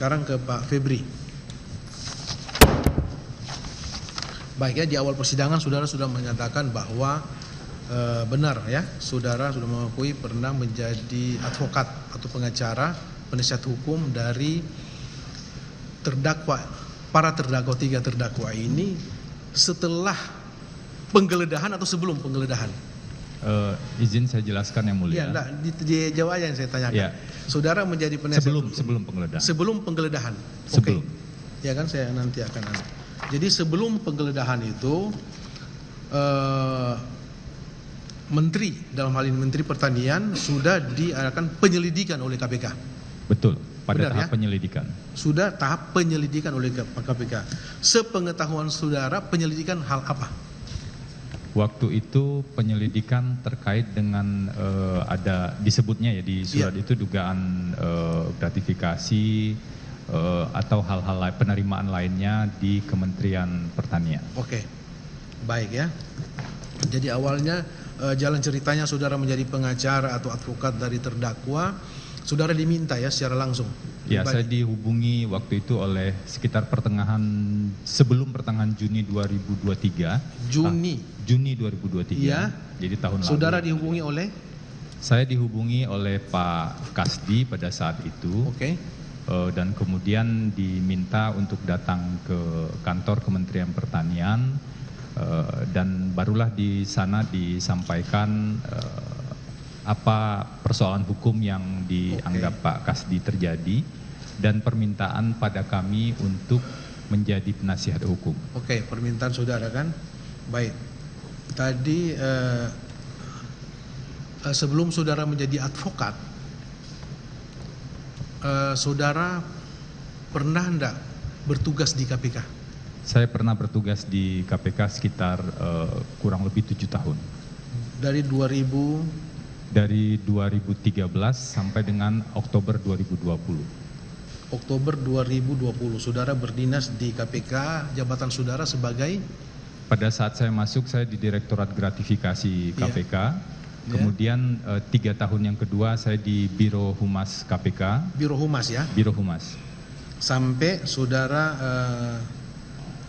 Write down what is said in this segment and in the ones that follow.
Sekarang ke Pak Febri. Baik ya, di awal persidangan saudara sudah menyatakan bahwa benar ya, saudara sudah mengakui pernah menjadi advokat atau pengacara, penasihat hukum dari terdakwa, para terdakwa, 3 terdakwa ini setelah penggeledahan atau sebelum penggeledahan? Izin saya jelaskan yang mulia. Iya, enggak, di Jawa aja yang saya tanyakan. Ya. Saudara menjadi penasihat sebelum penggeledahan. Sebelum penggeledahan. Sebelum. Okay. Ya kan, saya nanti akan. Jadi sebelum penggeledahan itu Menteri, dalam hal ini Menteri Pertanian, sudah diadakan penyelidikan oleh KPK. Betul, pada benar, tahap ya? penyelidikan. Sudah tahap penyelidikan oleh KPK. Sepengetahuan saudara, penyelidikan hal apa? Waktu itu penyelidikan terkait dengan ada disebutnya ya di surat itu dugaan gratifikasi atau hal-hal penerimaan lainnya di Kementerian Pertanian. Oke, baik ya. Jadi awalnya jalan ceritanya saudara menjadi pengacara atau advokat dari terdakwa, saudara diminta ya secara langsung. Ya, saya dihubungi waktu itu oleh sekitar sebelum pertengahan Juni 2023. Juni 2023. Ya. Jadi tahun saudara lalu. Dihubungi oleh? Saya dihubungi oleh Pak Kasdi pada saat itu. Oke. Dan kemudian diminta untuk datang ke kantor Kementerian Pertanian dan barulah di sana disampaikan apa persoalan hukum yang dianggap Pak Kasdi terjadi dan permintaan pada kami untuk menjadi penasihat hukum. Oke, permintaan saudara kan? Baik. Tadi sebelum saudara menjadi advokat, saudara pernah enggak bertugas di KPK? Saya pernah bertugas di KPK sekitar kurang lebih 7 tahun. Dari 2013 sampai dengan Oktober 2020. Oktober 2020, saudara berdinas di KPK, jabatan saudara sebagai? Pada saat saya masuk, saya di Direktorat Gratifikasi KPK. Kemudian 3 tahun yang kedua saya di Biro Humas KPK. Biro Humas ya? Biro Humas. Sampai saudara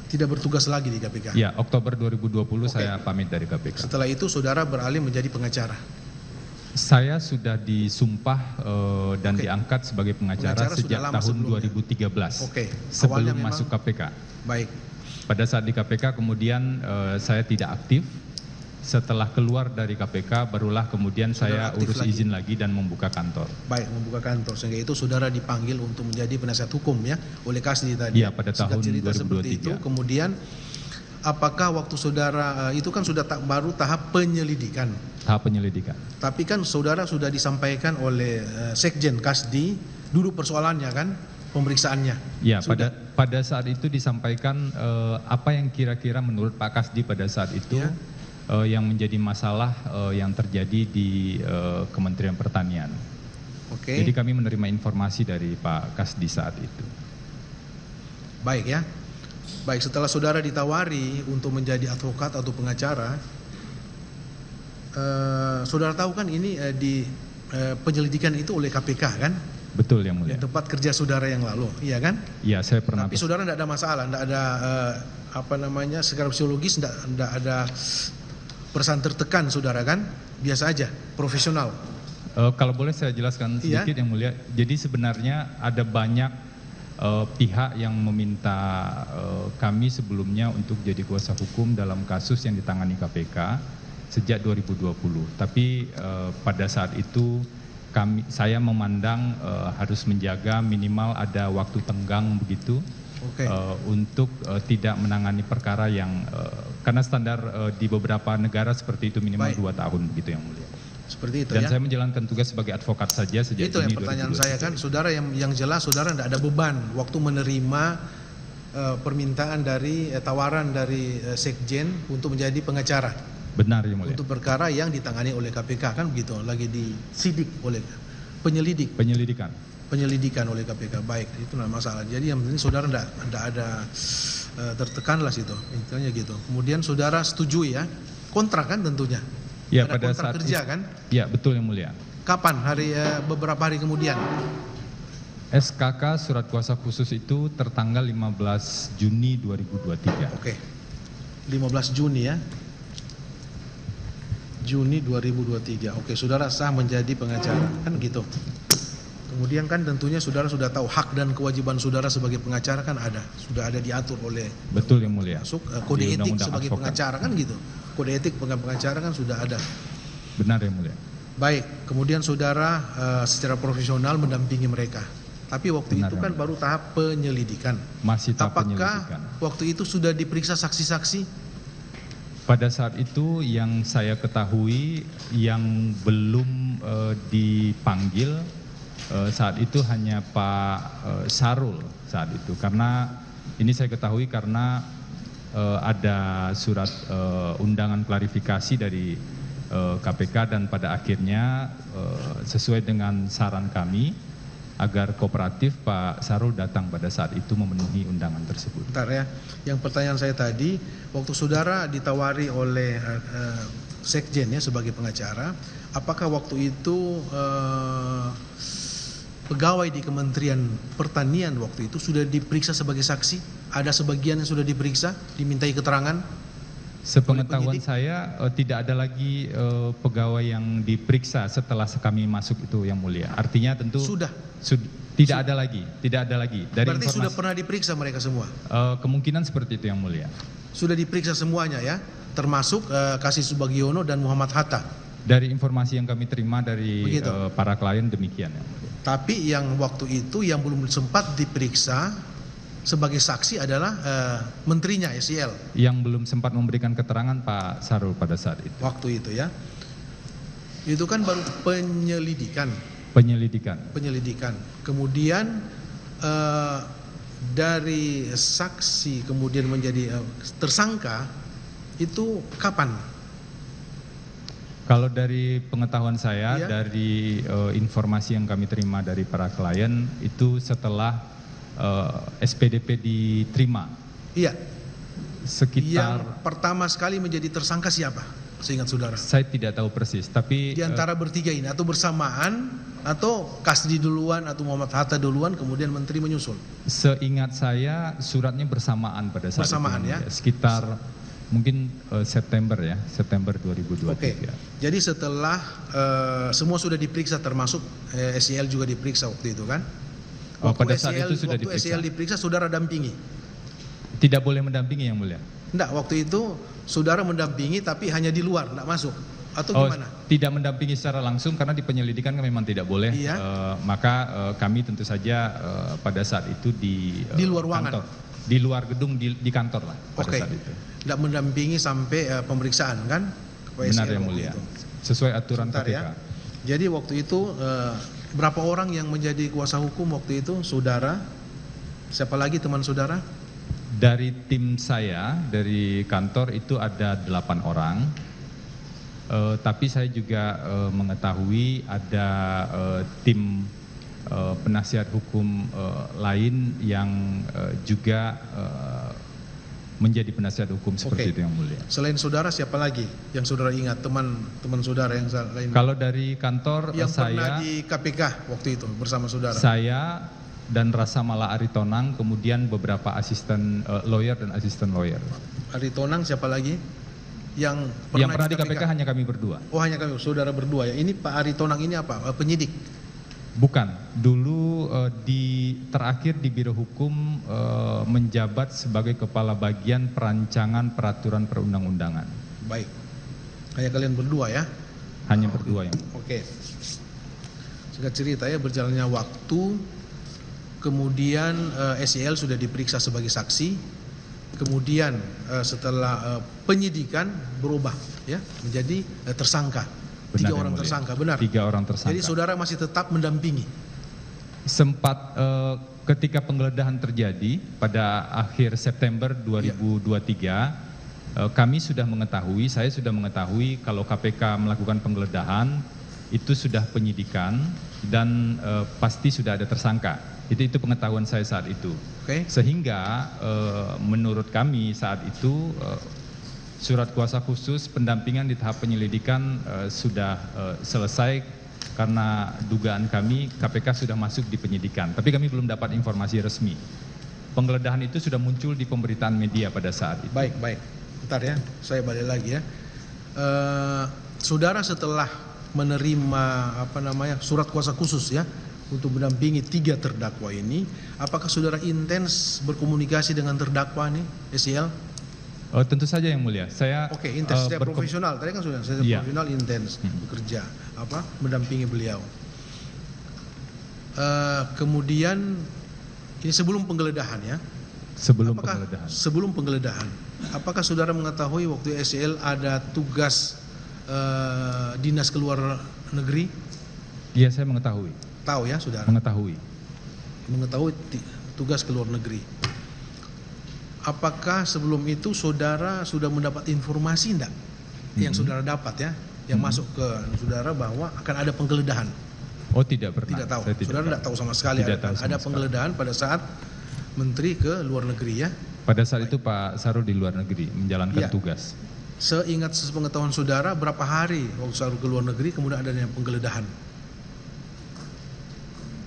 tidak bertugas lagi di KPK? Ya, Oktober 2020 saya pamit dari KPK. Setelah itu saudara beralih menjadi pengacara? Saya sudah disumpah dan diangkat sebagai pengacara sejak tahun 2013. Sebelum masuk KPK. Baik. Pada saat di KPK kemudian saya tidak aktif. Setelah keluar dari KPK barulah kemudian saya urus izin lagi dan membuka kantor. Baik, membuka kantor. Sehingga itu saudara dipanggil untuk menjadi penasihat hukum ya oleh Kasdi tadi. Iya, pada tahun 2023. Seperti itu. Kemudian apakah waktu saudara itu kan sudah baru tahap penyelidikan? Tahap penyelidikan. Tapi kan saudara sudah disampaikan oleh Sekjen Kasdi duduk persoalannya kan, pemeriksaannya. Ya, pada saat itu disampaikan apa yang kira-kira menurut Pak Kasdi pada saat itu yang menjadi masalah yang terjadi di Kementerian Pertanian. Jadi kami menerima informasi dari Pak Kasdi saat itu. Baik ya. Baik, setelah saudara ditawari untuk menjadi advokat atau pengacara, saudara tahu kan ini di penyelidikan itu oleh KPK kan? Betul, yang mulia. Di tempat kerja saudara yang lalu, iya kan? Iya, saya pernah. Tapi saudara tidak ada masalah, tidak ada secara psikologis tidak ada perasaan tertekan saudara kan? Biasa aja, profesional. Kalau boleh saya jelaskan sedikit yang mulia. Jadi sebenarnya ada banyak pihak yang meminta kami sebelumnya untuk jadi kuasa hukum dalam kasus yang ditangani KPK sejak 2020. Tapi pada saat itu saya memandang harus menjaga minimal ada waktu tenggang begitu. Untuk tidak menangani perkara yang karena standar di beberapa negara seperti itu minimal 2 tahun begitu yang mulia. Seperti itu. Dan saya menjalankan tugas sebagai advokat saja sejak itu Juni 2020. Itu pertanyaan saya kan, saudara yang jelas saudara tidak ada beban waktu menerima permintaan dari tawaran dari Sekjen untuk menjadi pengacara. Benar yang mulia. Untuk perkara yang ditangani oleh KPK kan begitu, lagi disidik oleh penyelidikan oleh KPK. Baik, itu tidak masalah. Jadi yang penting saudara tidak ada tertekan lah situ, intinya gitu. Kemudian saudara setuju ya, kontrak kan tentunya. Ya, ada pada kontrak saat kerja kan? Ya, betul yang mulia. Kapan? Beberapa hari kemudian. SKK surat kuasa khusus itu tertanggal 15 Juni 2023. Oke. 15 Juni ya. Juni 2023. Oke, saudara sah menjadi pengacara, kan gitu. Kemudian kan tentunya saudara sudah tahu hak dan kewajiban saudara sebagai pengacara kan ada, sudah ada diatur oleh Betul yang mulia. masuk kode Di etik Undang-Undang sebagai Advokat. pengacara kan gitu. Kode etik pengacara kan sudah ada. Benar yang mulia. Baik, kemudian saudara secara profesional mendampingi mereka. Tapi waktu Benar, itu kan yang baru tahap penyelidikan. Masih tahap Apakah penyelidikan. waktu itu sudah diperiksa saksi-saksi? Pada saat itu yang saya ketahui yang belum dipanggil saat itu hanya Pak Sarul saat itu, karena ini saya ketahui karena ada surat undangan klarifikasi dari KPK dan pada akhirnya sesuai dengan saran kami agar kooperatif, Pak Sarul datang pada saat itu memenuhi undangan tersebut. Bentar ya, yang pertanyaan saya tadi, waktu saudara ditawari oleh Sekjen ya sebagai pengacara, apakah waktu itu pegawai di Kementerian Pertanian waktu itu sudah diperiksa sebagai saksi? Ada sebagian yang sudah diperiksa, dimintai keterangan? Sepengetahuan penyidik? saya tidak ada lagi pegawai yang diperiksa setelah kami masuk itu yang mulia. Artinya tentu tidak ada lagi. Dari Berarti informasi, sudah pernah diperiksa mereka semua? kemungkinan seperti itu yang mulia. Sudah diperiksa semuanya ya, termasuk Kasih Subagiono dan Muhammad Hatta. Dari informasi yang kami terima dari para klien demikian. Ya. Tapi yang waktu itu yang belum sempat diperiksa sebagai saksi adalah menterinya SEL. Yang belum sempat memberikan keterangan Pak Sarul pada saat itu. Waktu itu ya. Itu kan baru penyelidikan. Kemudian dari saksi kemudian menjadi tersangka itu kapan? Kalau dari pengetahuan saya, Iya. dari informasi yang kami terima dari para klien itu setelah SPDP diterima. Iya. Sekitar Yang pertama sekali menjadi tersangka siapa? Seingat saudara. saya tidak tahu persis, tapi Di antara bertiga ini atau bersamaan atau Kasdi duluan atau Muhammad Hatta duluan kemudian menteri menyusul. seingat saya suratnya bersamaan pada saat Bersamaan itu. ya? Sekitar mungkin September 2023. Oke. Jadi setelah semua sudah diperiksa termasuk SEL juga diperiksa waktu itu kan? Pada saat itu sudah waktu diperiksa. SEL diperiksa saudara dampingi? Tidak boleh mendampingi yang mulia. Enggak, waktu itu saudara mendampingi tapi hanya di luar, enggak masuk atau gimana? Tidak mendampingi secara langsung karena di penyelidikan kan memang tidak boleh. Iya. Maka kami tentu saja pada saat itu di luar ruangan? kantor, di luar gedung, di kantor lah pada Oke. saat itu. Enggak mendampingi sampai pemeriksaan kan? Benar yang waktu mulia. itu. Sesuai aturan Sebentar KPK. ya. Jadi waktu itu berapa orang yang menjadi kuasa hukum waktu itu? Saudara? Siapa lagi teman saudara? Dari tim saya, dari kantor itu ada 8 orang. Tapi saya juga mengetahui ada tim penasihat hukum lain yang juga menjadi penasihat hukum seperti Oke. itu yang mulia. Selain saudara siapa lagi yang saudara ingat teman saudara yang lain? Kalau dari kantor Yang saya, pernah di KPK waktu itu bersama saudara? saya dan Rasa Mala Aritonang, kemudian beberapa asisten lawyer dan asisten lawyer. Aritonang siapa lagi? Yang Yang pernah di KPK hanya kami berdua. Oh hanya kami, saudara berdua ya. Ini Pak Aritonang ini apa? Penyidik? Bukan, dulu terakhir di Biro Hukum menjabat sebagai Kepala Bagian Perancangan Peraturan Perundang-undangan. Baik. Hanya kalian berdua ya? Hanya berdua yang. Oke. Singkat cerita ya, berjalannya waktu, kemudian SEL sudah diperiksa sebagai saksi, kemudian setelah penyidikan berubah ya menjadi tersangka. Benar, 3 orang yang mulia. tersangka, benar. 3 orang tersangka. Jadi saudara masih tetap mendampingi. Sempat ketika penggeledahan terjadi pada akhir September 2023, kami sudah mengetahui, saya sudah mengetahui kalau KPK melakukan penggeledahan itu sudah penyidikan dan pasti sudah ada tersangka. Itu pengetahuan saya saat itu. Oke. Sehingga menurut kami saat itu surat kuasa khusus pendampingan di tahap penyelidikan sudah selesai karena dugaan kami KPK sudah masuk di penyidikan, tapi kami belum dapat informasi resmi. Penggeledahan itu sudah muncul di pemberitaan media pada saat itu. Baik. Bentar ya, saya balik lagi ya. Saudara setelah menerima surat kuasa khusus ya untuk mendampingi 3 terdakwa ini, apakah saudara intens berkomunikasi dengan terdakwa nih, SEL? Tentu saja yang mulia. Saya intens, profesional. Tadi kan sudah saya profesional, intens bekerja, mendampingi beliau. Kemudian ini sebelum penggeledahan ya. Sebelum penggeledahan, apakah saudara mengetahui waktu SEL ada tugas dinas ke luar negeri? Iya, saya mengetahui. Tahu ya, saudara? Mengetahui tugas ke luar negeri. Apakah sebelum itu saudara sudah mendapat informasi enggak yang saudara dapat ya, yang masuk ke saudara bahwa akan ada penggeledahan? Oh, tidak pernah. Tidak tahu. Saudara tidak tahu sama sekali ada penggeledahan pada saat menteri ke luar negeri ya? Pada saat itu Pak Sarul di luar negeri menjalankan tugas. Seingat sepengetahuan saudara, berapa hari waktu Sarul ke luar negeri kemudian adanya penggeledahan?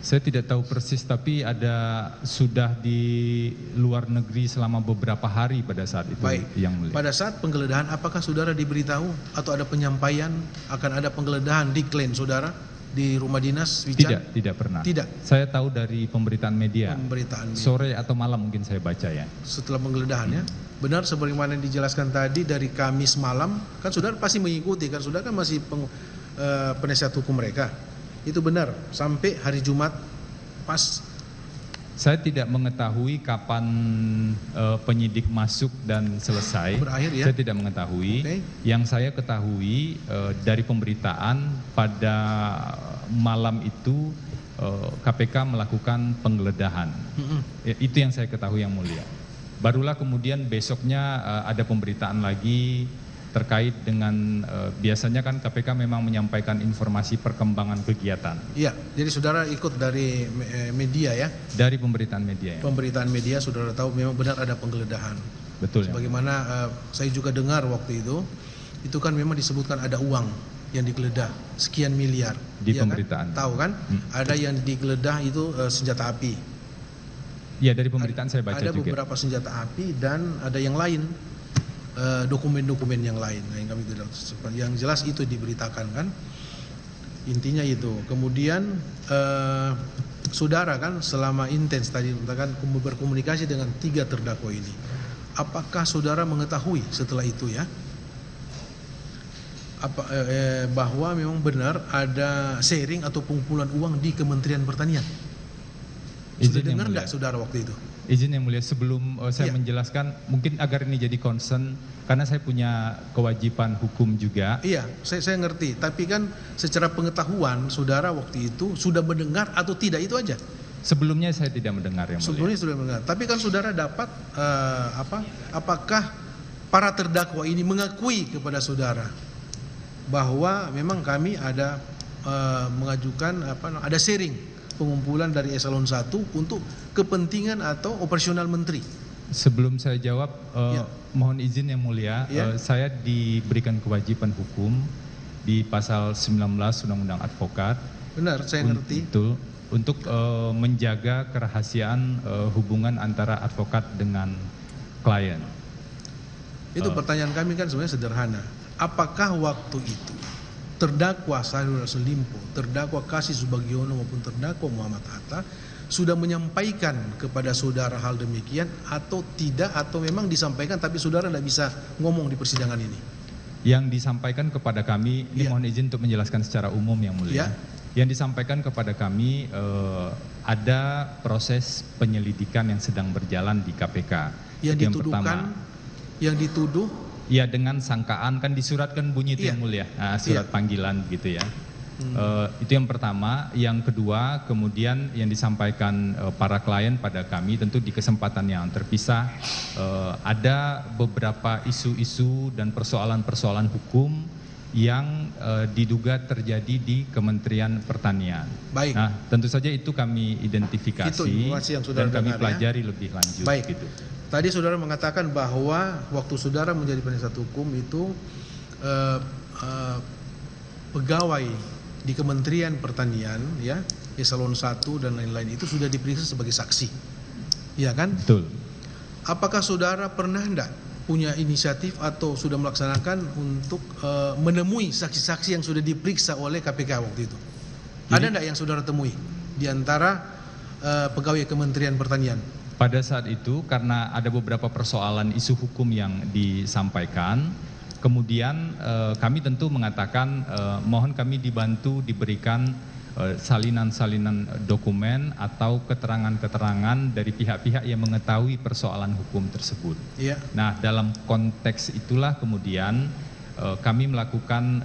Saya tidak tahu persis, tapi sudah di luar negeri selama beberapa hari pada saat itu. Baik. Yang mulia. Pada saat penggeledahan, apakah saudara diberitahu atau ada penyampaian akan ada penggeledahan di klan saudara di rumah dinas Wican? Tidak pernah. Tidak. Saya tahu dari pemberitaan media. Sore atau malam mungkin saya baca ya. Setelah penggeledahannya, benar sebagaimana yang dijelaskan tadi dari Kamis malam, kan saudara pasti mengikuti, kan saudara kan masih penasihat hukum mereka. Itu benar, sampai hari Jumat pas. Saya tidak mengetahui kapan penyidik masuk dan selesai. Berakhir ya? Saya tidak mengetahui. Yang saya ketahui dari pemberitaan pada malam itu KPK melakukan penggeledahan. Itu yang saya ketahui yang mulia. Barulah kemudian besoknya ada pemberitaan lagi terkait dengan biasanya kan KPK memang menyampaikan informasi perkembangan kegiatan. Iya, jadi saudara ikut dari media ya? Dari pemberitaan media ya. Pemberitaan media saudara tahu memang benar ada penggeledahan. Betul. Sebagaimana saya juga dengar waktu itu kan memang disebutkan ada uang yang digeledah sekian miliar. Di pemberitaan. Kan? Tahu kan? Ada yang digeledah itu senjata api. Iya, dari pemberitaan saya baca juga. Ada juga. Beberapa senjata api dan ada yang lain. Dokumen-dokumen yang lain yang kami tidak, yang jelas itu diberitakan kan, intinya itu. Kemudian saudara kan selama intens tadi kan berkomunikasi dengan 3 terdakwa ini, apakah saudara mengetahui setelah itu ya bahwa memang benar ada sharing atau pengumpulan uang di Kementerian Pertanian? Sudah dengar enggak saudara waktu itu? Izin yang mulia, sebelum saya menjelaskan, mungkin agar ini jadi concern, karena saya punya kewajiban hukum juga. Iya, saya ngerti, tapi kan secara pengetahuan saudara waktu itu sudah mendengar atau tidak, itu aja. Sebelumnya saya tidak mendengar yang mulia. Sebelumnya sudah mendengar, tapi kan saudara dapat apakah para terdakwa ini mengakui kepada saudara bahwa memang kami ada mengajukan ada sharing pengumpulan dari eselon 1 untuk kepentingan atau operasional menteri? Sebelum saya jawab, mohon izin yang mulia, saya diberikan kewajiban hukum di pasal 19 Undang-Undang Advokat. Benar, saya ngerti. Untuk menjaga kerahasiaan hubungan antara advokat dengan klien. Itu pertanyaan kami kan sebenarnya sederhana. Apakah waktu itu terdakwa Syahrul Yassin Limpo, terdakwa Kasih Subagiono maupun terdakwa Muhammad Hatta sudah menyampaikan kepada saudara hal demikian atau tidak, atau memang disampaikan tapi saudara tidak bisa ngomong di persidangan ini? Yang disampaikan kepada kami, ini mohon izin untuk menjelaskan secara umum yang mulia. Yang disampaikan kepada kami ada proses penyelidikan yang sedang berjalan di KPK. Yang dituduhkan, yang dituduh. Ya, dengan sangkaan kan disuratkan bunyi itu yang mulia, surat panggilan gitu ya. Itu yang pertama. Yang kedua, kemudian yang disampaikan para klien pada kami tentu di kesempatan yang terpisah, ada beberapa isu-isu dan persoalan-persoalan hukum yang diduga terjadi di Kementerian Pertanian. Baik. Nah, tentu saja itu kami identifikasi dan kami pelajari lebih lanjut. Baik. Gitu. Tadi saudara mengatakan bahwa waktu saudara menjadi penasihat hukum itu pegawai di Kementerian Pertanian, ya, Eselon 1 dan lain-lain itu sudah diperiksa sebagai saksi, ya kan? Betul. Apakah saudara pernah enggak punya inisiatif atau sudah melaksanakan untuk menemui saksi-saksi yang sudah diperiksa oleh KPK waktu itu? Ada enggak yang saudara temui di antara pegawai Kementerian Pertanian? Pada saat itu karena ada beberapa persoalan isu hukum yang disampaikan, kemudian kami tentu mengatakan mohon kami dibantu diberikan salinan-salinan dokumen atau keterangan-keterangan dari pihak-pihak yang mengetahui persoalan hukum tersebut. Iya. Nah, dalam konteks itulah kemudian kami melakukan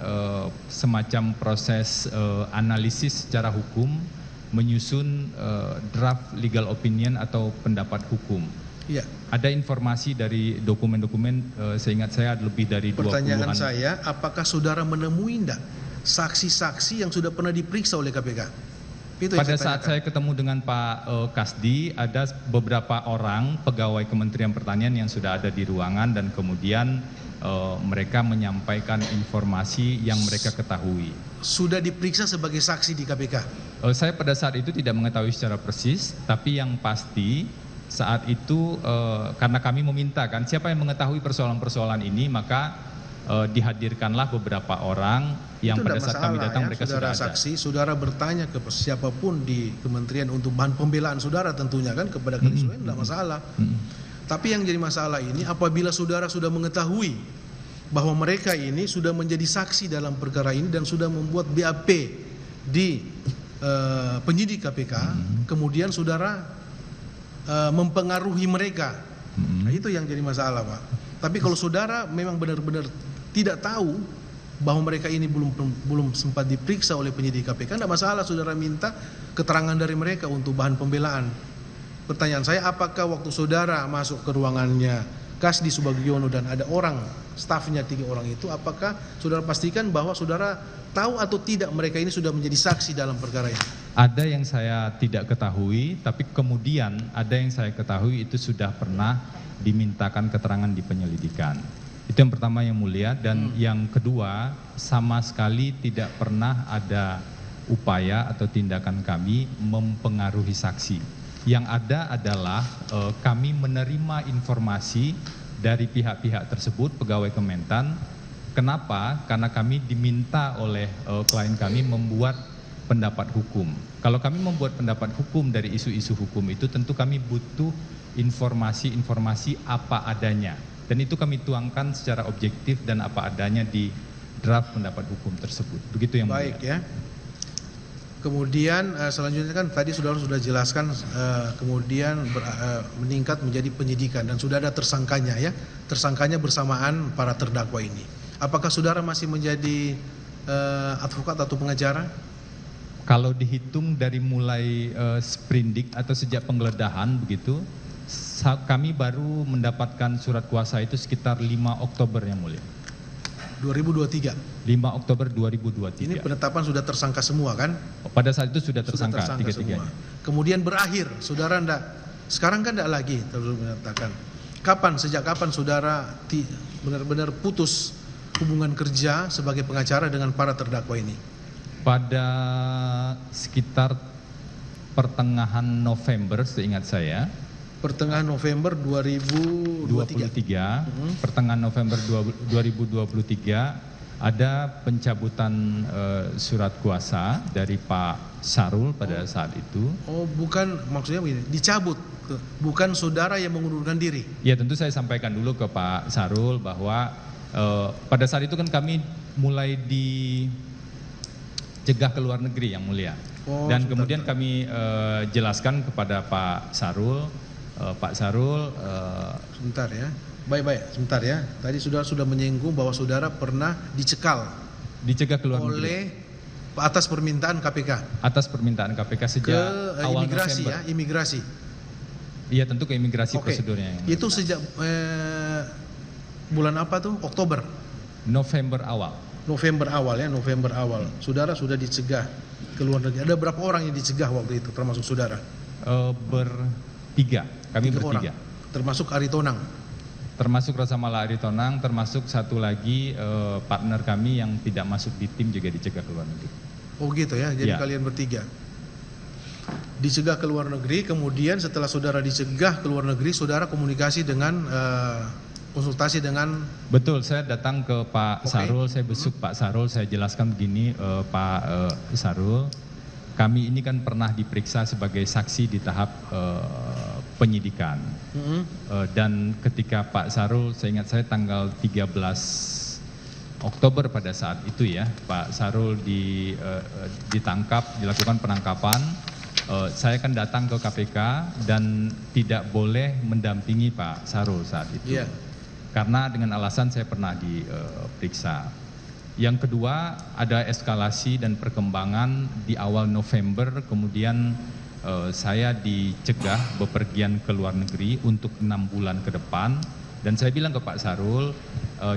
semacam proses analisis secara hukum, menyusun draft legal opinion atau pendapat hukum. Iya. Ada informasi dari dokumen-dokumen, seingat saya lebih dari 20-an. Pertanyaan saya, apakah saudara menemui enggak saksi-saksi yang sudah pernah diperiksa oleh KPK? Itu pada saat saya ketemu dengan Pak Kasdi, ada beberapa orang pegawai Kementerian Pertanian yang sudah ada di ruangan dan kemudian mereka menyampaikan informasi yang mereka ketahui. Sudah diperiksa sebagai saksi di KPK? Saya pada saat itu tidak mengetahui secara persis, tapi yang pasti saat itu karena kami meminta kan siapa yang mengetahui persoalan-persoalan ini, maka dihadirkanlah beberapa orang yang itu pada saat kami datang mereka saudara sudah ada. Saksi, saudara bertanya ke siapapun di kementerian untuk bahan pembelaan saudara tentunya kan kepada Kadis tidak masalah. Tapi yang jadi masalah ini apabila saudara sudah mengetahui bahwa mereka ini sudah menjadi saksi dalam perkara ini dan sudah membuat BAP di penyidik KPK, kemudian saudara mempengaruhi mereka. Nah, itu yang jadi masalah, Pak. Tapi kalau saudara memang benar-benar tidak tahu bahwa mereka ini belum sempat diperiksa oleh penyidik KPK, tidak masalah saudara minta keterangan dari mereka untuk bahan pembelaan. Pertanyaan saya, apakah waktu saudara masuk ke ruangannya Kasdi Subagiono dan ada orang, stafnya 3 orang itu, apakah saudara pastikan bahwa saudara tahu atau tidak mereka ini sudah menjadi saksi dalam perkara ini? Ada yang saya tidak ketahui, tapi kemudian ada yang saya ketahui itu sudah pernah dimintakan keterangan di penyelidikan. Itu yang pertama yang mulia, dan yang kedua sama sekali tidak pernah ada upaya atau tindakan kami mempengaruhi saksi. Yang ada adalah kami menerima informasi dari pihak-pihak tersebut, pegawai Kementan. Kenapa? Karena kami diminta oleh klien kami membuat pendapat hukum. Kalau kami membuat pendapat hukum dari isu-isu hukum itu tentu kami butuh informasi-informasi apa adanya. Dan itu kami tuangkan secara objektif dan apa adanya di draft pendapat hukum tersebut. Begitu yang baik mulia. Ya. Kemudian selanjutnya kan tadi saudara sudah jelaskan kemudian meningkat menjadi penyidikan dan sudah ada tersangkanya ya. Tersangkanya bersamaan para terdakwa ini. Apakah saudara masih menjadi advokat atau pengacara? Kalau dihitung dari mulai sprindik atau sejak penggeledahan begitu, kami baru mendapatkan surat kuasa itu sekitar 5 Oktober yang mulia. 2023. 5 Oktober 2023. Ini penetapan sudah tersangka semua kan? Pada saat itu sudah tersangka tiga-tiganya. Kemudian berakhir, saudara enggak, sekarang kan enggak lagi terus menyatakan. Sejak kapan saudara benar-benar putus hubungan kerja sebagai pengacara dengan para terdakwa ini? Pada sekitar pertengahan November seingat saya. Pertengahan November 2023. Pertengahan November 2023 ada pencabutan surat kuasa dari Pak Sarul pada saat itu. Oh, bukan, maksudnya begini, dicabut, bukan saudara yang mengundurkan diri. Ya, tentu saya sampaikan dulu ke Pak Sarul bahwa pada saat itu kan kami mulai dicegah ke luar negeri yang mulia. Dan kemudian kami jelaskan kepada Pak Sarul. Pak Sarul, sebentar ya, baik-baik, sebentar ya. Tadi sudah menyinggung bahwa saudara pernah dicegah ke luar negeri oleh atas permintaan KPK. Atas permintaan KPK sejak awal imigrasi November. Ya, imigrasi. Iya, tentu ke imigrasi prosedurnya. Itu sejak bulan apa tuh? Oktober. November awal. November awal. Saudara sudah dicegah ke luar negeri. Ada berapa orang yang dicegah waktu itu, termasuk saudara? Bertiga. Kami bertiga. Termasuk Aritonang. Termasuk Rosamala Aritonang, termasuk satu lagi partner kami yang tidak masuk di tim juga dicegah ke luar negeri. Oh gitu ya, jadi Ya. kalian bertiga. Dicegah ke luar negeri, kemudian setelah saudara dicegah ke luar negeri, saudara komunikasi dengan, konsultasi dengan. Betul, saya datang ke Pak Oke. Sarul, saya besuk Pak Sarul, saya jelaskan begini, Pak Sarul, kami ini kan pernah diperiksa sebagai saksi di tahap penyidikan. Dan ketika Pak Sarul, saya ingat saya tanggal 13 Oktober pada saat itu ya, Pak Sarul ditangkap, dilakukan penangkapan. Saya kan datang ke KPK dan tidak boleh mendampingi Pak Sarul saat itu. Iya. Karena dengan alasan saya pernah diperiksa. Yang kedua, ada eskalasi dan perkembangan di awal November, kemudian saya dicegah bepergian ke luar negeri untuk 6 bulan ke depan. Dan saya bilang ke Pak Sarul,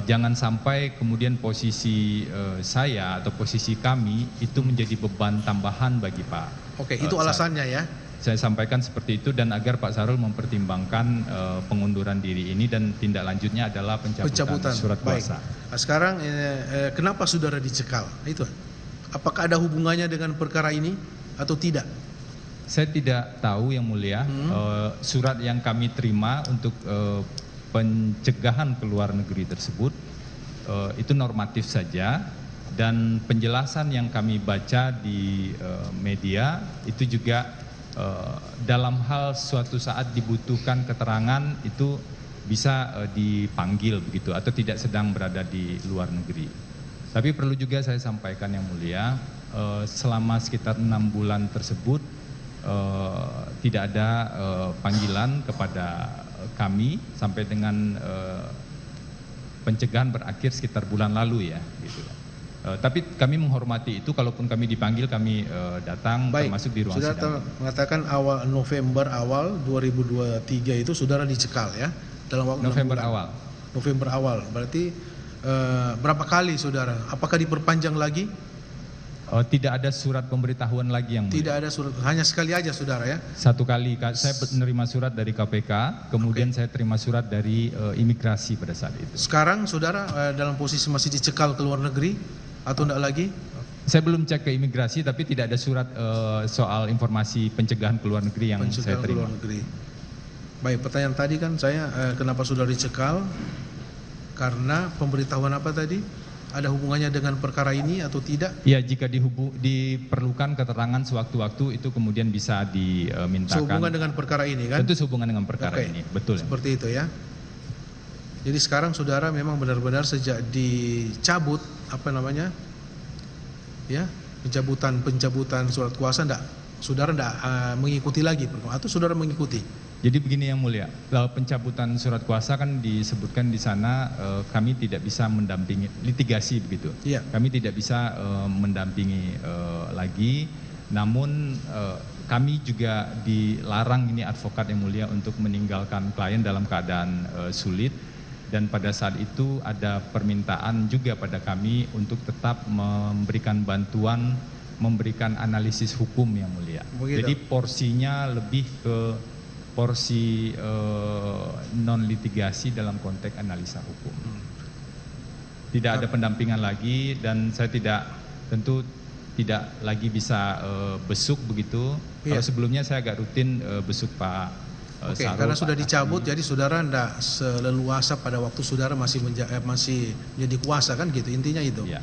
jangan sampai kemudian posisi saya atau posisi kami itu menjadi beban tambahan bagi Pak. Oke, itu alasannya ya. Saya sampaikan seperti itu dan agar Pak Sarul mempertimbangkan pengunduran diri ini dan tindak lanjutnya adalah pencabutan surat kuasa. Baik. Nah, sekarang kenapa saudara dicekal? Itu. Apakah ada hubungannya dengan perkara ini atau tidak? Saya tidak tahu yang mulia. Surat yang kami terima untuk pencegahan ke luar negeri tersebut itu normatif saja, dan penjelasan yang kami baca di media itu juga dalam hal suatu saat dibutuhkan keterangan itu bisa dipanggil begitu atau tidak sedang berada di luar negeri. Tapi perlu juga saya sampaikan yang mulia, selama sekitar 6 bulan tersebut tidak ada panggilan kepada kami sampai dengan pencegahan berakhir sekitar bulan lalu ya gitu. Tapi kami menghormati itu, kalaupun kami dipanggil kami datang. Baik, termasuk di ruang sidang. Saudara mengatakan awal November 2023 itu saudara dicekal ya dalam waktu November awal. November awal berarti berapa kali saudara? Apakah diperpanjang lagi? Tidak ada surat pemberitahuan lagi yang mulia. Tidak ada surat, hanya sekali aja saudara ya? Satu kali, saya menerima surat dari KPK, kemudian saya terima surat dari imigrasi pada saat itu. Sekarang saudara dalam posisi masih dicekal ke luar negeri atau tidak lagi? Saya belum cek ke imigrasi, tapi tidak ada surat soal informasi pencegahan ke luar negeri yang saya terima. Ke luar negeri. Baik, pertanyaan tadi kan saya kenapa saudara dicekal? Karena pemberitahuan apa tadi? Ada hubungannya dengan perkara ini atau tidak? Ya, jika diperlukan keterangan sewaktu-waktu itu kemudian bisa dimintakan. Sehubungan dengan perkara ini kan? Tentu sehubungan dengan perkara ini, betul. Seperti itu ya. Jadi sekarang saudara memang benar-benar sejak dicabut pencabutan surat kuasa saudara tidak mengikuti lagi atau saudara mengikuti? Jadi begini yang mulia, pencabutan surat kuasa kan disebutkan di sana kami tidak bisa mendampingi litigasi begitu. Iya. Kami tidak bisa mendampingi lagi, namun kami juga dilarang ini advokat yang mulia untuk meninggalkan klien dalam keadaan sulit, dan pada saat itu ada permintaan juga pada kami untuk tetap memberikan bantuan, memberikan analisis hukum yang mulia. Begitu. Jadi porsinya lebih ke porsi non litigasi dalam konteks analisa hukum. Tidak ada pendampingan lagi, dan saya tentu tidak lagi bisa besuk begitu. Kalau sebelumnya saya agak rutin besuk Pak Sarul. Karena sudah dicabut, jadi saudara tidak seleluasa pada waktu saudara masih menjadi kuasa kan gitu, intinya itu. Ya.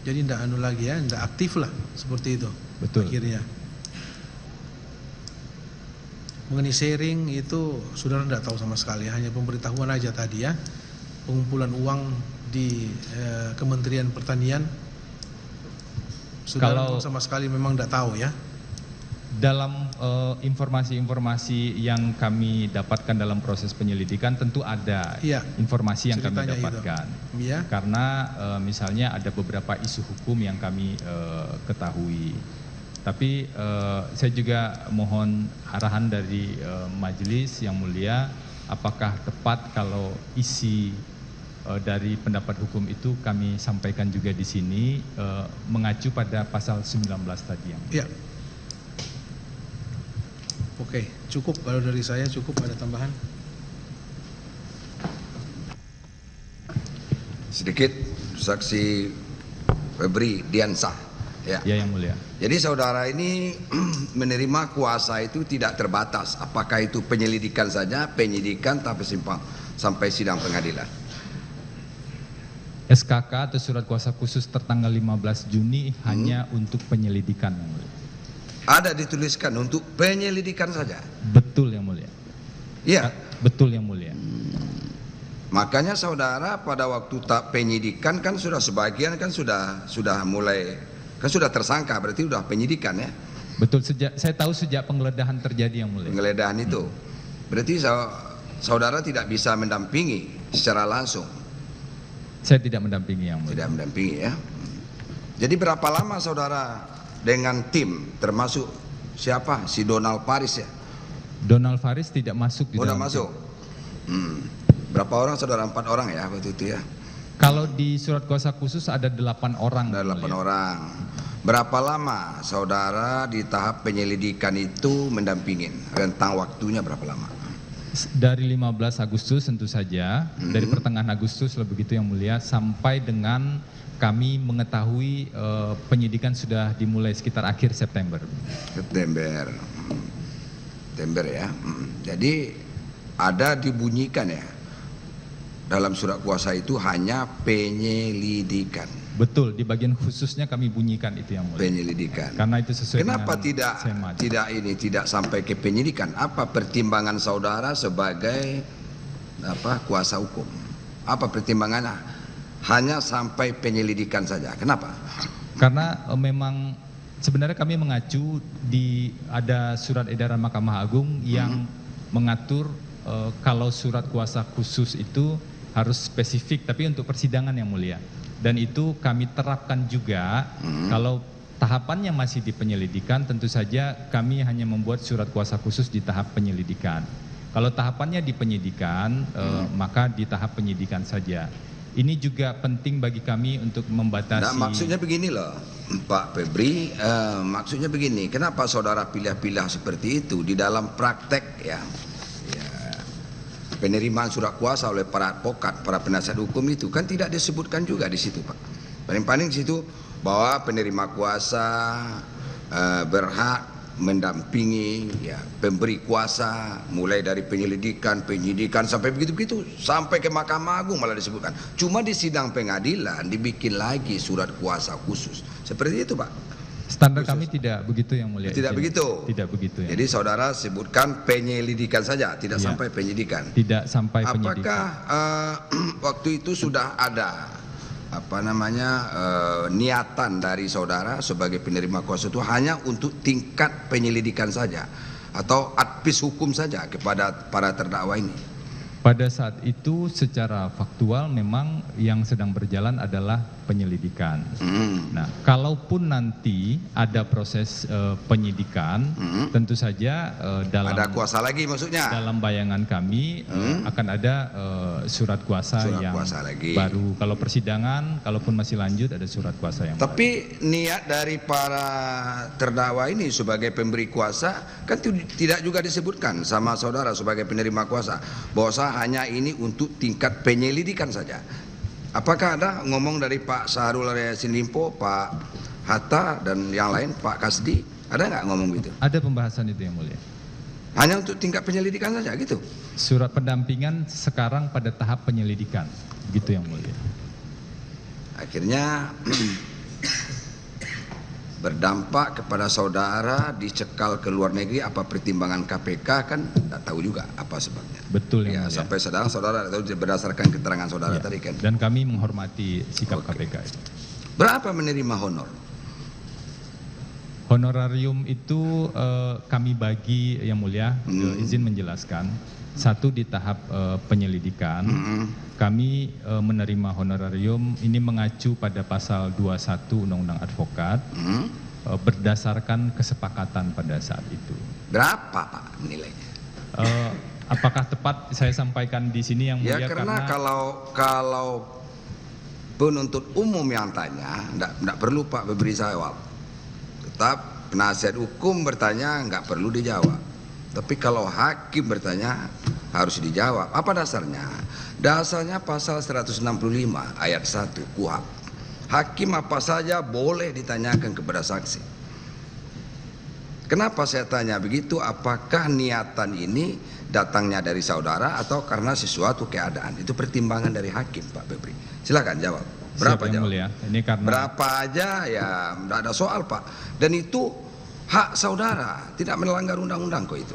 Jadi tidak lagi ya, tidak aktif lah seperti itu. Betul. Akhirnya. Mengenai sharing itu saudara tidak tahu sama sekali, hanya pemberitahuan aja tadi ya, pengumpulan uang di Kementerian Pertanian, saudara sama sekali memang tidak tahu ya. Dalam informasi-informasi yang kami dapatkan dalam proses penyelidikan tentu ada informasi yang kami dapatkan, karena misalnya ada beberapa isu hukum yang kami ketahui. Tapi saya juga mohon arahan dari majelis yang mulia, apakah tepat kalau isi dari pendapat hukum itu kami sampaikan juga di sini mengacu pada pasal 19 tadi yang mulia. Oke, cukup kalau dari saya, cukup, ada tambahan? Sedikit, saksi Febri Diansah. Ya. Ya yang mulia. Jadi saudara ini menerima kuasa itu tidak terbatas. Apakah itu penyelidikan saja, penyidikan sampai sidang pengadilan. SKK atau surat kuasa khusus tertanggal 15 Juni hanya untuk penyelidikan yang mulia. Ada dituliskan untuk penyelidikan saja. Betul yang mulia. Iya. Betul yang mulia. Makanya saudara pada waktu tak penyidikan kan sudah sebagian kan sudah mulai kan sudah tersangka, berarti sudah penyidikan ya. Betul, saya tahu sejak penggeledahan terjadi yang mulia. Penggeledahan itu. Berarti saudara tidak bisa mendampingi secara langsung. Saya tidak mendampingi yang mulia. Tidak mendampingi ya. Jadi berapa lama saudara dengan tim termasuk siapa? Si Donald Faris ya? Donald Faris tidak masuk di dalam. Tidak masuk. Berapa orang saudara? 4 orang ya waktu itu ya. Kalau di surat kuasa khusus ada 8 orang. Ada 8 orang. Berapa lama saudara di tahap penyelidikan itu mendampingin? Rentang waktunya berapa lama? Dari 15 Agustus tentu saja, dari pertengahan Agustus lebih begitu yang mulia, sampai dengan kami mengetahui penyidikan sudah dimulai sekitar akhir September. September ya. Jadi ada dibunyikan ya, dalam surat kuasa itu hanya penyelidikan. Betul, di bagian khususnya kami bunyikan itu yang mulia. Penyelidikan. Karena itu sesuai. Kenapa dengan tidak sampai ke penyidikan? Apa pertimbangan saudara sebagai kuasa hukum? Apa pertimbangannya? Hanya sampai penyelidikan saja. Kenapa? Karena memang sebenarnya kami mengacu ada surat edaran Mahkamah Agung yang mengatur kalau surat kuasa khusus itu harus spesifik, tapi untuk persidangan yang mulia. Dan itu kami terapkan juga. Kalau tahapannya masih di penyelidikan, tentu saja kami hanya membuat surat kuasa khusus di tahap penyelidikan. Kalau tahapannya di penyidikan, maka di tahap penyidikan saja. Ini juga penting bagi kami untuk membatasi. Nah, maksudnya begini loh, Pak Febri, maksudnya begini, kenapa saudara pilih-pilih seperti itu di dalam praktek ya, penerimaan surat kuasa oleh para advokat, para penasihat hukum itu kan tidak disebutkan juga di situ, Pak. Paling-paling di situ bahwa penerima kuasa berhak mendampingi ya pemberi kuasa mulai dari penyidikan sampai begitu-begitu sampai ke Mahkamah Agung malah disebutkan. Cuma di sidang pengadilan dibikin lagi surat kuasa khusus. Seperti itu, Pak. Standar kami tidak begitu yang mulia. Tidak begitu. Tidak begitu ya. Jadi saudara sebutkan penyelidikan saja, tidak sampai penyidikan. Tidak sampai penyidikan. Apakah waktu itu sudah ada niatan dari saudara sebagai penerima kuasa itu hanya untuk tingkat penyelidikan saja atau advis hukum saja kepada para terdakwa ini? Pada saat itu secara faktual memang yang sedang berjalan adalah penyelidikan. Nah, kalaupun nanti ada proses penyidikan, tentu saja dalam ada kuasa lagi maksudnya. Dalam bayangan kami akan ada surat kuasa lagi. Baru. Kalau persidangan, kalaupun masih lanjut ada surat kuasa yang. Tapi baru. Niat dari para terdakwa ini sebagai pemberi kuasa kan tidak juga disebutkan sama saudara sebagai penerima kuasa bahwa hanya ini untuk tingkat penyelidikan saja. Apakah ada ngomong dari Pak Syahrul Yassin Limpo, Pak Hatta dan yang lain, Pak Kasdi, ada nggak ngomong gitu? Ada pembahasan itu yang mulia. Hanya untuk tingkat penyelidikan saja gitu. Surat pendampingan sekarang pada tahap penyelidikan, gitu yang mulia. Akhirnya berdampak kepada saudara dicekal ke luar negeri. Apa pertimbangan KPK kan tidak tahu juga apa sebabnya. Betul ya. Sampai sedang saudara tahu berdasarkan keterangan saudara tadi kan. Dan kami menghormati sikap KPK itu. Berapa menerima honor? Honorarium itu kami bagi yang mulia, izin menjelaskan. Satu di tahap penyelidikan, kami menerima honorarium ini mengacu pada pasal 21 Undang-Undang Advokat, berdasarkan kesepakatan pada saat itu. Berapa Pak nilainya? Apakah tepat saya sampaikan di sini yang mulia? Ya karena kalau penuntut umum yang tanya, enggak perlu Pak beri jawab. Tetap penasihat hukum bertanya enggak perlu dijawab. Tapi kalau hakim bertanya harus dijawab. Apa dasarnya? Dasarnya pasal 165 ayat 1 KUHP. hakim apa saja boleh ditanyakan kepada saksi. Kenapa saya tanya begitu? Apakah niatan ini datangnya dari saudara atau karena sesuatu keadaan? Itu pertimbangan dari hakim, Pak Febri. Silakan jawab. Berapa jawab? Ini karena berapa aja ya, tidak ada soal, Pak. Dan itu hak saudara, tidak melanggar undang-undang kok itu.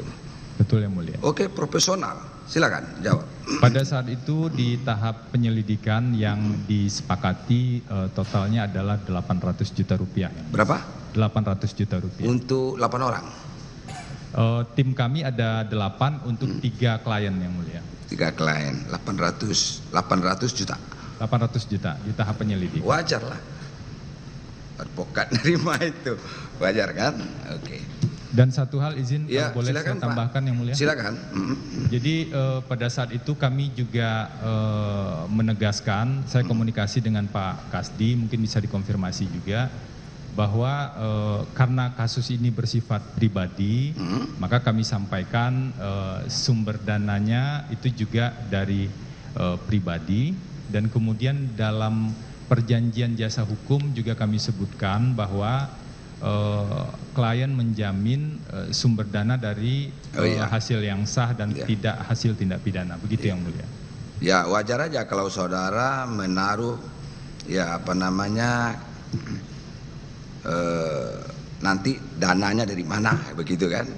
Betul yang mulia. Oke, profesional. Silakan jawab. Pada saat itu di tahap penyelidikan yang disepakati totalnya adalah 800 juta rupiah. Berapa? 800 juta rupiah. Untuk 8 orang? Tim kami ada 8 untuk 3 klien yang mulia. 3 klien, 800 juta. 800 juta di tahap penyelidikan. Wajar lah. Advokat nerima itu. Wajar kan? Oke. Dan satu hal izin Ya, boleh silakan, saya tambahkan Pak. yang mulia? Silakan. Jadi pada saat itu kami juga menegaskan, saya komunikasi dengan Pak Kasdi, mungkin bisa dikonfirmasi juga, bahwa karena kasus ini bersifat pribadi, maka kami sampaikan sumber dananya itu juga dari pribadi, dan kemudian dalam perjanjian jasa hukum juga kami sebutkan bahwa klien menjamin sumber dana dari hasil yang sah dan tidak hasil tindak pidana, begitu yang mulia. Ya, wajar aja kalau saudara menaruh ya apa namanya nanti dananya dari mana, begitu kan?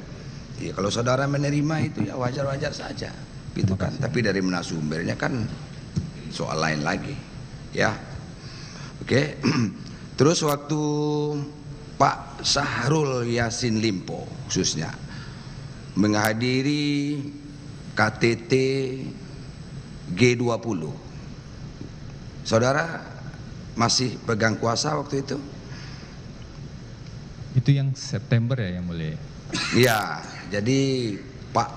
Ya, kalau saudara menerima itu ya wajar-wajar saja, gitu kan? Tapi dari mana sumbernya kan soal lain lagi, ya. Oke. Terus waktu Pak Syahrul Yassin Limpo khususnya menghadiri KTT G20, saudara masih pegang kuasa waktu itu? Itu yang September ya yang mulia? Iya, jadi Pak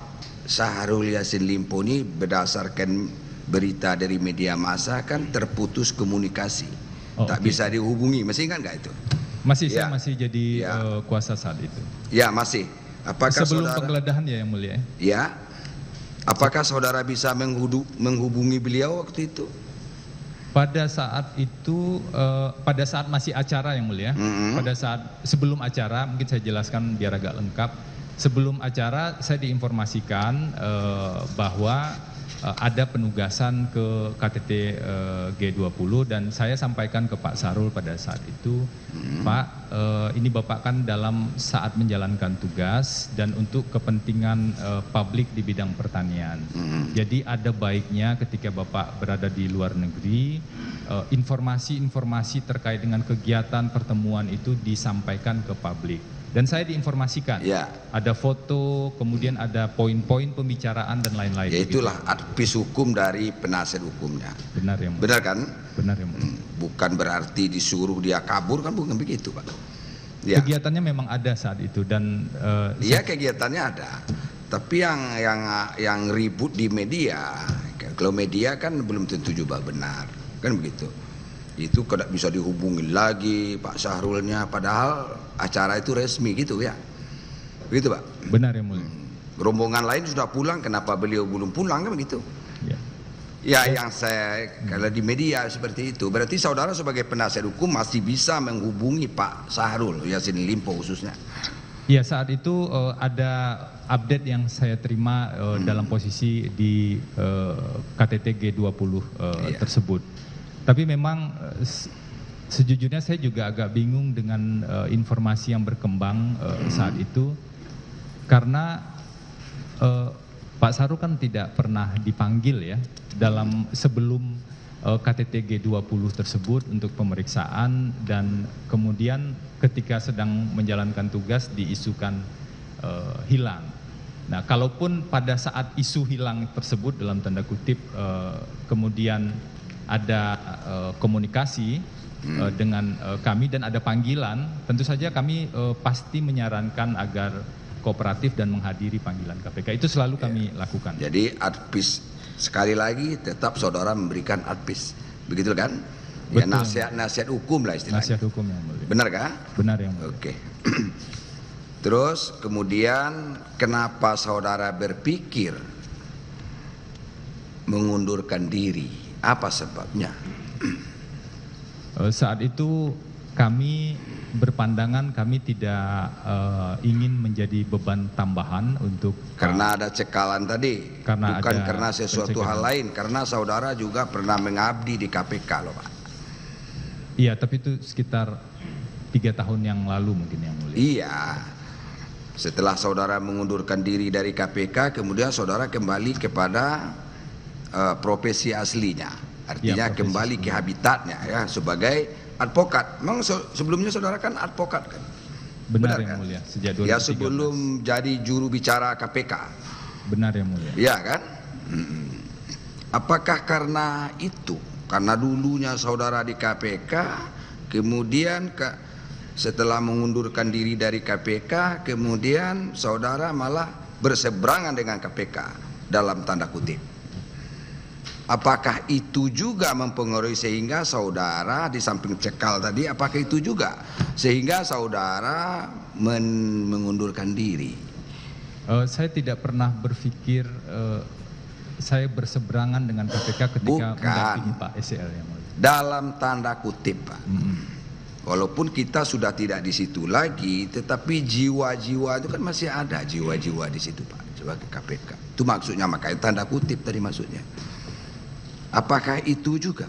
Syahrul Yassin Limpo ini berdasarkan berita dari media massa kan terputus komunikasi, tak bisa dihubungi, masih ingat nggak itu? Masih, ya. Saya masih jadi kuasa saat itu. Ya, masih. Apakah sebelum saudara, penggeledahan ya yang mulia? Ya, apakah saudara bisa menghubungi beliau waktu itu? Pada saat itu, pada saat masih acara yang mulia, pada saat sebelum acara, mungkin saya jelaskan biar agak lengkap. Sebelum acara saya diinformasikan bahwa ada penugasan ke KTT G20 dan saya sampaikan ke Pak Syahrul pada saat itu, Pak, ini Bapak kan dalam saat menjalankan tugas dan untuk kepentingan publik di bidang pertanian. Jadi ada baiknya ketika Bapak berada di luar negeri, informasi-informasi terkait dengan kegiatan pertemuan itu disampaikan ke publik. Dan saya diinformasikan, ada foto, kemudian ada poin-poin pembicaraan dan lain-lain. Ya itulah advis hukum dari penasihat hukumnya. Benar ya, benar kan? Benar ya. Bukan berarti disuruh dia kabur, kan bukan begitu, Pak. Ya. Kegiatannya memang ada saat itu dan iya, kegiatannya ada. Tapi yang ribut di media, kalau media kan belum tentu juga benar, kan begitu. Itu tidak bisa dihubungi lagi Pak Syahrulnya, padahal acara itu resmi gitu ya, begitu Pak? Benar ya mulia. Rombongan lain sudah pulang, kenapa beliau belum pulang, kan begitu? Ya, yang saya kalau di media seperti itu, berarti saudara sebagai penasihat hukum masih bisa menghubungi Pak Syahrul Yassin Limpo khususnya. Ya, saat itu ada update yang saya terima dalam posisi di KTT G20 tersebut. Tapi memang sejujurnya saya juga agak bingung dengan informasi yang berkembang saat itu, karena Pak Syahrul kan tidak pernah dipanggil ya dalam sebelum KTT G20 tersebut untuk pemeriksaan, dan kemudian ketika sedang menjalankan tugas diisukan hilang. Nah, kalaupun pada saat isu hilang tersebut dalam tanda kutip kemudian ada komunikasi dengan kami dan ada panggilan, tentu saja kami pasti menyarankan agar kooperatif dan menghadiri panggilan KPK. Itu selalu kami lakukan. Jadi advis, sekali lagi tetap saudara memberikan advis, begitu kan? Ya, nasihat hukum lah istilahnya. Nasihat hukum yang mulia. Benar kah? Benar yang mulia. Oke. Terus kemudian kenapa saudara berpikir mengundurkan diri? Apa sebabnya? Saat itu kami berpandangan kami tidak ingin menjadi beban tambahan untuk karena ada cekalan tadi, bukan karena sesuatu hal lain, karena saudara juga pernah mengabdi di KPK loh Pak. Iya, tapi itu sekitar 3 tahun yang lalu mungkin yang mulia. Iya, setelah saudara mengundurkan diri dari KPK, kemudian saudara kembali kepada profesi aslinya, artinya kembali ke habitatnya ya sebagai advokat. Memang sebelumnya saudara kan advokat kan? Benar yang mulia, sejak 2013. Ya sebelum jadi juru bicara KPK. Benar yang mulia. Iya kan? Apakah karena itu? Karena dulunya saudara di KPK, kemudian setelah mengundurkan diri dari KPK, kemudian saudara malah berseberangan dengan KPK dalam tanda kutip. Apakah itu juga mempengaruhi sehingga saudara di samping cekal tadi, apakah itu juga sehingga saudara mengundurkan diri? Saya tidak pernah berpikir saya berseberangan dengan KPK ketika mendampingi Pak SEL yang mulia. Dalam tanda kutip Pak. Walaupun kita sudah tidak di situ lagi, tetapi jiwa-jiwa itu kan masih ada jiwa-jiwa di situ Pak, sebagai KPK. Itu maksudnya, makanya tanda kutip tadi maksudnya. Apakah itu juga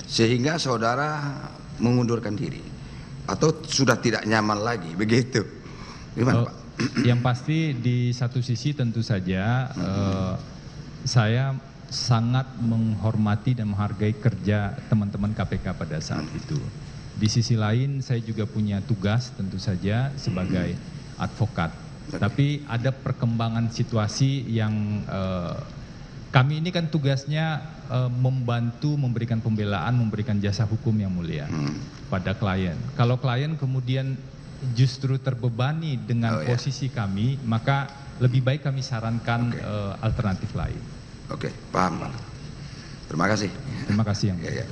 sehingga saudara mengundurkan diri atau sudah tidak nyaman lagi begitu? Gimana Pak? Yang pasti di satu sisi tentu saja saya sangat menghormati dan menghargai kerja teman-teman KPK pada saat itu. Di sisi lain saya juga punya tugas tentu saja sebagai advokat. Tapi ada perkembangan situasi yang kami ini kan tugasnya membantu memberikan pembelaan, memberikan jasa hukum yang mulia pada klien. Kalau klien kemudian justru terbebani dengan posisi kami, maka lebih baik kami sarankan alternatif lain. Oke, paham Pak. Terima kasih. Terima kasih yang mulia.